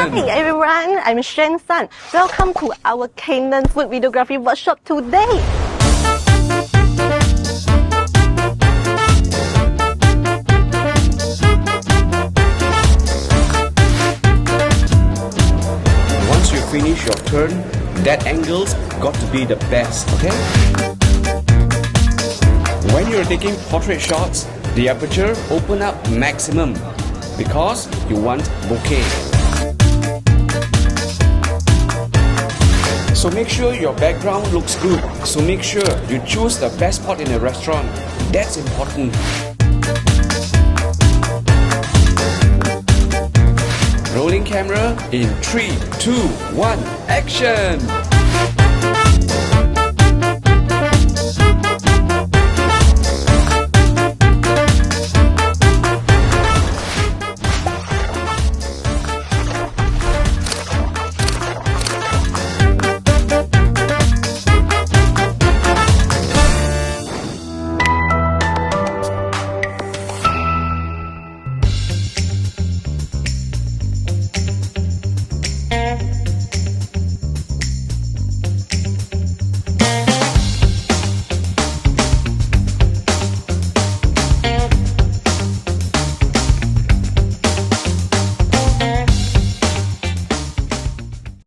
Johan. Hi everyone, I'm Shen San. Welcome to our Canon food videography workshop today. Once you finish your turn, that angle's got to be the best, okay? When you're taking portrait shots, the aperture open up maximum because you want bokeh. So make sure your background looks good. So make sure you choose the best spot in a restaurant. That's important. Rolling camera in 3, 2, 1, action!